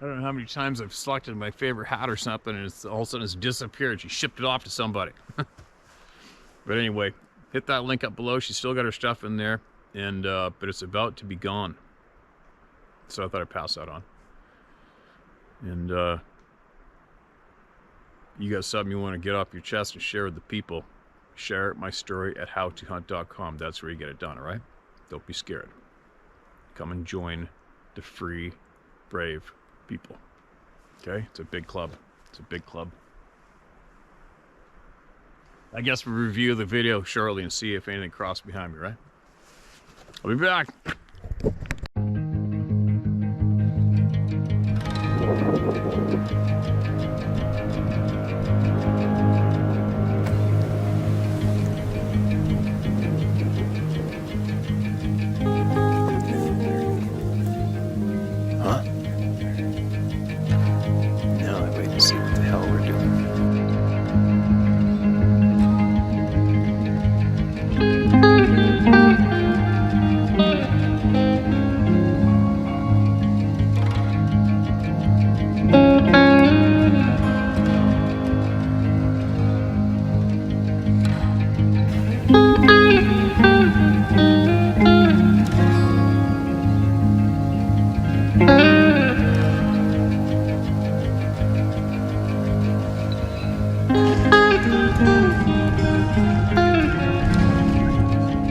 I don't know how many times I've selected my favorite hat or something and all of a sudden it's disappeared. She shipped it off to somebody. But anyway, hit that link up below. She's still got her stuff in there, and but it's about to be gone. So I thought I'd pass that on. And you got something you want to get off your chest and share with the people, share my story at howtohunt.com. That's where you get it done, all right? Don't be scared. Come and join the free, brave people. Okay? It's a big club. It's a big club. I guess we'll review the video shortly and see if anything crossed behind me, right? I'll be back. Huh? Now I wait to see what the hell we're doing.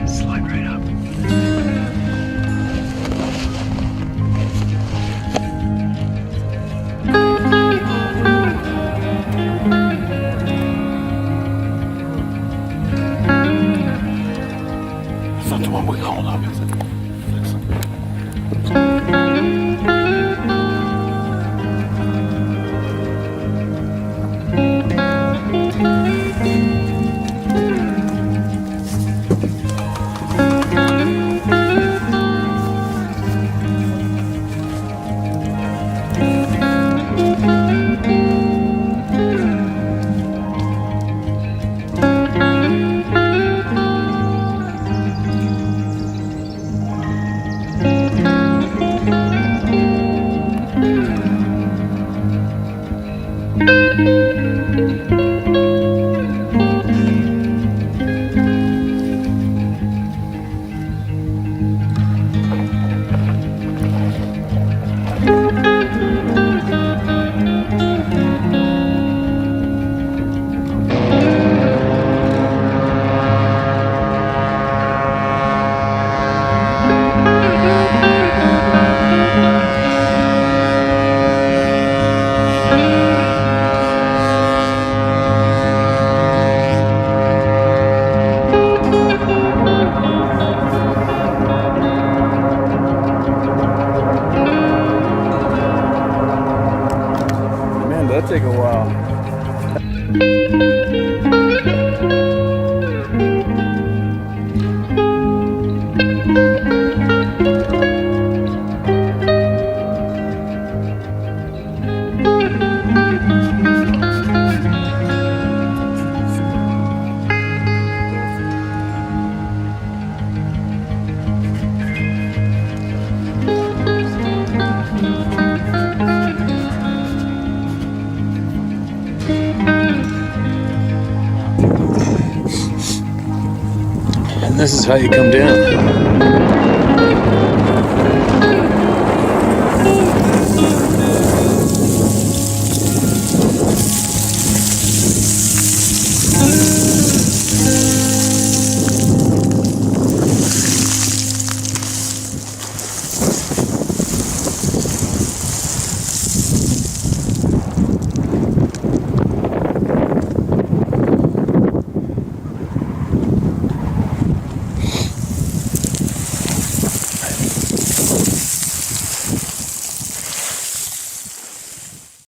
Slide right up. It's not the one we called up, is it? That'll take a while. And this is how you come down.